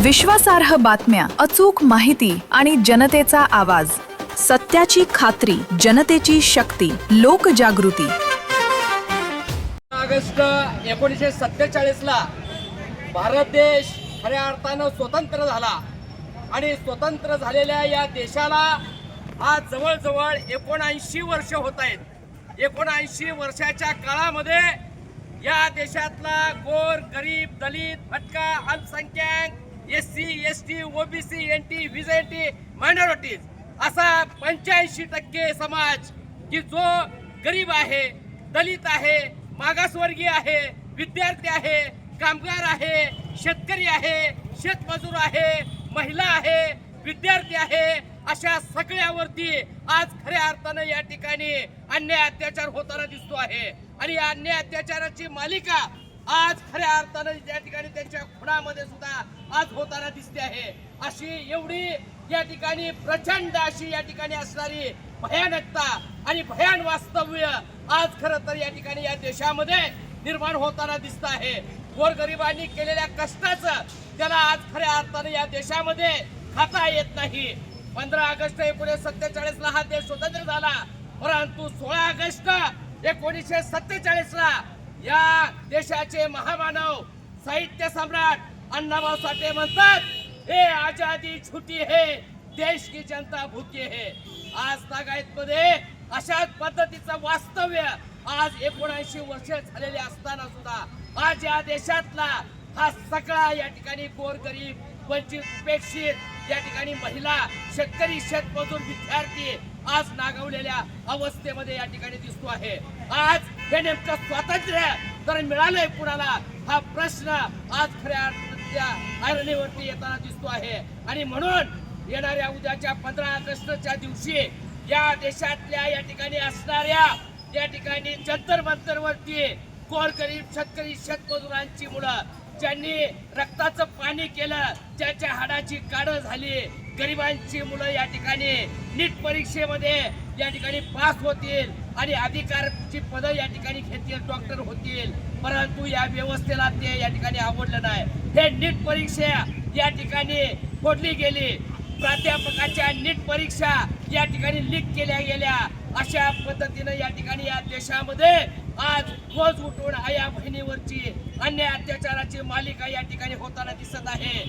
विश्वासार्ह बातम्या, अचूक माहिती आणि जनतेचा आवाज. सत्याची खात्री, जनतेची शक्ती, लोकजागृती. ऑगस्ट 1947 ला भारत देश खऱ्या अर्थानं स्वतंत्र झाला आणि स्वतंत्र झालेल्या या देशाला आज जवळजवळ 79 वर्ष होत आहेत. 79 वर्षाच्या काळामध्ये या देशातला गोर, गरीब, दलित, भटका, अल्पसंख्याक, SC, ST, OBC, NT, VJT, minorities असा 85% समाज की जो गरीब आहे, दलित आहे, मागासवर्गीय आहे, विद्यार्थी आहे, कामगार आहे, शेतकरी आहे, शेतमजूर आहे, महिला आहे, विद्यार्थी आहे, अशा सगळ्यावरती आज खऱ्या अर्थानं या ठिकाणी अन्याय अत्याचार होताना दिसतो आहे. आणि या अन्याय अत्याचाराची मालिका आज खऱ्या अर्थानं या ठिकाणी त्यांच्या खुणामध्ये सुद्धा आज होताना दिसते आहे. अशी एवढी या ठिकाणी प्रचंड अशी या ठिकाणी असणारी भयानकता आणि भयान वास्तव्य आज खरं तर या ठिकाणी या देशामध्ये निर्माण होताना दिसत आहे. गोरगरिबांनी केलेल्या कष्टाचं त्याला आज खऱ्या अर्थानं या देशामध्ये खाता येत नाही. 15 ऑगस्ट 1947 ला हा देश स्वतंत्र झाला, परंतु 16 ऑगस्ट 1947 ला या देशाचे महामानव, साहित्य सम्राट अण्णाभाऊ साठे म्हणतात, हे आजादी छुटी है, देश की जनता भूकी है. आज तागायतमध्ये अशाच पद्धतीचं वास्तव्य आज 79 वर्ष झालेले असताना सुद्धा आज या देशातला हा सगळा या ठिकाणी गोरगरीब, वंचित, उपेक्षित या ठिकाणी महिला, शेतकरी, शेतमजूर, विद्यार्थी आज नागवलेल्या अवस्थेमध्ये या ठिकाणी दिसतो आहे. आज हे नेमकं स्वातंत्र्य तर मिळालंय कुणाला, हा प्रश्न आज खऱ्या ऐरणीवरती येताना दिसतो आहे. आणि म्हणून येणाऱ्या उद्याच्या 15 ऑगस्टच्या दिवशी या देशातल्या या ठिकाणी असणाऱ्या या ठिकाणी जंतर मंतरवरती गोरगरीब, शेतकरी, शेतमजुरांची मुलं ज्यांनी रक्ताचं पाणी केलं, ज्यांच्या हाडाची काढं झाली, गरिबांची मुलं या ठिकाणी नीट परीक्षेमध्ये या ठिकाणी पास होतील आणि अधिकारची पदं या ठिकाणी घेतील, डॉक्टर होतील, परंतु या व्यवस्थेला ते या ठिकाणी आवडलं नाही. हे नीट परीक्षा या ठिकाणी फोडली गेली, प्राध्यापकाच्या नीट परीक्षा या ठिकाणी लीक केल्या गेल्या. अशा पद्धतीनं या ठिकाणी या देशामध्ये आज रोज उठून आया बहिणीवरची अन्याय अत्याचाराची मालिका या ठिकाणी होताना दिसत आहे.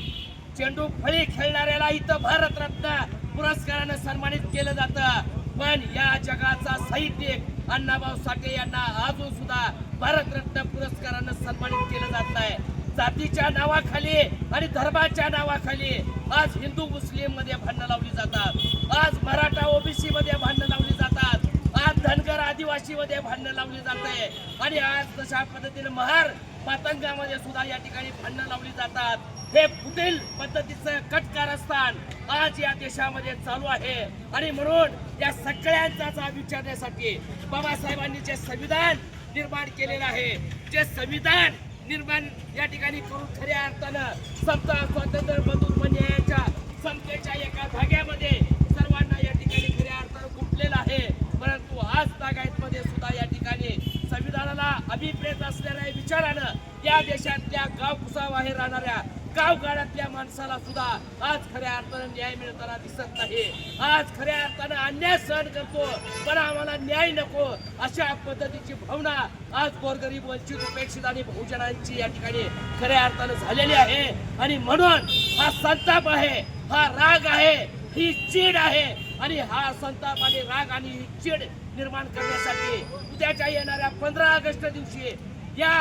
चेंडू फळी खेळणाऱ्याला इथं भारतरत्न पुरस्कारानं सन्मानित केलं जातं, पण या जगाचा साहित्यिक अण्णाभाऊ साठे यांना अजून सुद्धा भारतरत्न पुरस्कारानं सन्मानित केलं जात नाही. जातीच्या नावाखाली आणि धर्माच्या नावाखाली आज हिंदू मुस्लिम मध्ये भांडणं लावली जातात, आज मराठा OBC मध्ये भांडणं लावली जातात, आज धनगर आदिवासी मध्ये भांडणं लावली जाते आणि आज तशा पद्धतीने महार मातंगामध्ये सुद्धा या ठिकाणी भांडणं लावली जातात. हे पुढील पद्धतीचं कटकारस्थान आज या देशामध्ये चालू आहे. आणि म्हणून या सगळ्यांचा विचारण्यासाठी बाबासाहेबांनी जे संविधान निर्माण केलेलं आहे, जे संविधान निर्माण या ठिकाणी करून खऱ्या अर्थानं समता, स्वातंत्र्य, बंधुत्व, न्यायाच्या समतेच्या एका धाग्यामध्ये सर्वांना या ठिकाणी खऱ्या अर्थानं गुंतलेलं आहे. परंतु आज तागायतमध्ये सुद्धा या ठिकाणी संविधानाला अभिप्रेत असलेल्या विचारानं या देशातल्या गावकुसाबाहेर राहणाऱ्या गावगाड्यातल्या माणसाला सुद्धा आज खऱ्या अर्थानं न्याय मिळताना दिसत नाही. आज खऱ्या अर्थानं अन्याय सहन करतो पण आम्हाला न्याय नको, अशा पद्धतीची भावना आज गोरगरीब, वंचित, उपेक्षित आणि बहुजनांची या ठिकाणी खऱ्या अर्थानं झालेली आहे. आणि म्हणून हा संताप आहे, हा राग आहे, ही चीड आहे. आणि हा संताप आणि राग आणि ही चीड निर्माण करण्यासाठी उद्याच्या येणाऱ्या 15 ऑगस्ट दिवशी या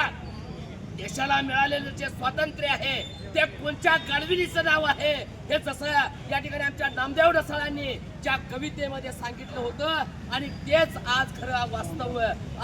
देशाला मिळालेलं जे स्वातंत्र्य आहे ते कोणत्या गाडविलीचं नाव आहे, हे जसं या ठिकाणी आमच्या नामदेव ढसाळांनी ज्या कवितेमध्ये सांगितलं होतं आणि तेच आज खरं वास्तव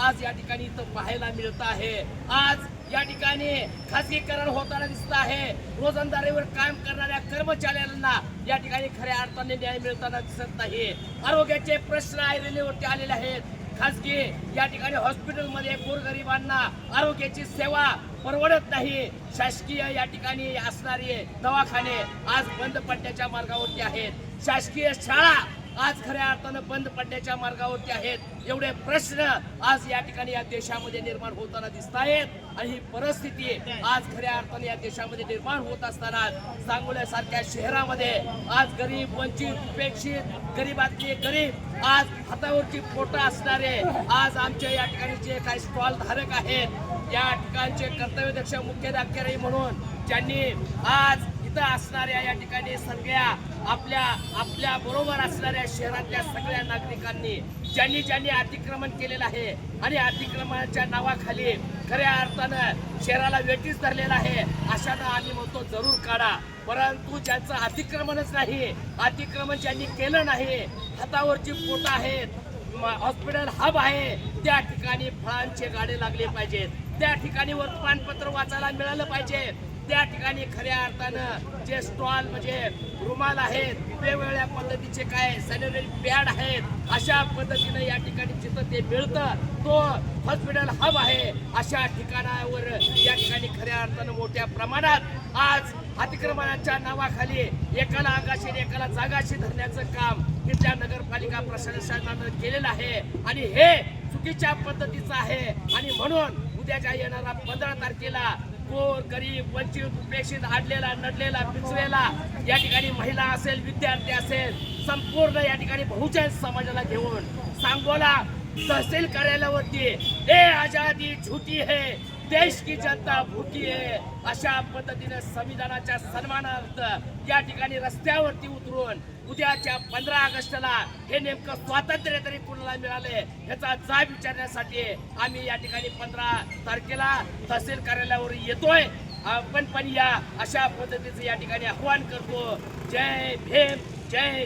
आज या ठिकाणी इथं पाहायला मिळत आहे. आज या ठिकाणी खासगीकरण होताना दिसत आहे. रोजंदारीवर काम करणाऱ्या कर्मचाऱ्यांना या ठिकाणी खऱ्या अर्थाने न्याय मिळताना दिसत नाही. आरोग्याचे प्रश्न ऐरणीवरती आलेले आहेत. खासगी या ठिकाणी हॉस्पिटलमध्ये गोरगरिबांना आरोग्याची सेवा परवडत नाही. शासकीय या ठिकाणी असणारे दवाखाने आज बंद पडण्याच्या मार्गावरती आहेत. शासकीय शाळा आज खऱ्या अर्थानं बंद पडण्याच्या मार्गावरती आहेत। एवढे प्रश्न आज या ठिकाणी या देशामध्ये निर्माण होताना दिसत आहेत आणि ही परिस्थिती आज खऱ्या अर्थाने या देशामध्ये निर्माण होत असताना सांगोल्यासारख्या शहरामध्ये आज गरीब, वंचित, उपेक्षित, गरीबातले गरीब, आज हातावरची पोटं असणारे, आज आमच्या या ठिकाणी जे काही स्टॉल धारक आहेत, या ठिकाणचे कर्तव्यदक्ष मुख्याधिकारी म्हणून ज्यांनी आज इथं असणाऱ्या या ठिकाणी सगळ्या आपल्या बरोबर असणाऱ्या शहरातल्या सगळ्या नागरिकांनी ज्यांनी अतिक्रमण केलेलं आहे आणि अतिक्रमणाच्या नावाखाली खऱ्या अर्थानं शहराला वेठीस धरलेला आहे, अशानं आम्ही म्हणतो जरूर काढा। परंतु ज्यांचं अतिक्रमणच नाही, अतिक्रमण ज्यांनी केलं नाही, हातावरची पोटं आहेत, हॉस्पिटल हब आहे, त्या ठिकाणी फळांचे गाडे लागले पाहिजेत, त्या ठिकाणी वर्तमानपत्र वाचायला मिळालं पाहिजे, त्या ठिकाणी खऱ्या अर्थानं जे स्टॉल म्हणजे रुमाल आहेत, वेगवेगळ्या पद्धतीचे काय सॅनिटरी पॅड आहेत, अशा पद्धतीनं या ठिकाणी जिथं ते मिळतं तो हॉस्पिटल हब आहे, अशा ठिकाणावर या ठिकाणी खऱ्या अर्थानं मोठ्या प्रमाणात आज अतिक्रमणाच्या नावाखाली एकाला आगाशी एकाला जागाशी धरण्याचं काम तिथल्या नगरपालिका प्रशासनानं केलेलं आहे आणि हे चुकीच्या पद्धतीचं आहे। आणि म्हणून उद्याच्या येणारा 15 तारखेला गोर, गरीब, वंचित, उपेक्षित, आडलेला, नडलेला, पिचलेला, या ठिकाणी महिला असेल, विद्यार्थी असेल, संपूर्ण या ठिकाणी बहुजन समाजाला घेऊन सांगोला तहसील कार्यालयावरती ए आजादी झूठी है, देश की जनता भूकी है, अशा पद्धतीने संविधानाच्या सन्मानार्थ या ठिकाणी रस्त्यावरती उतरून उद्याच्या 15 ऑगस्टला हे नेमकं स्वातंत्र्य तरी कुणाला मिळाले ह्याचा जाब विचारण्यासाठी आम्ही या ठिकाणी 15 तारखेला तहसील कार्यालयावर येतोय। आपण पण या अशा पद्धतीचं या ठिकाणी आव्हान करतो। जय भीम, जय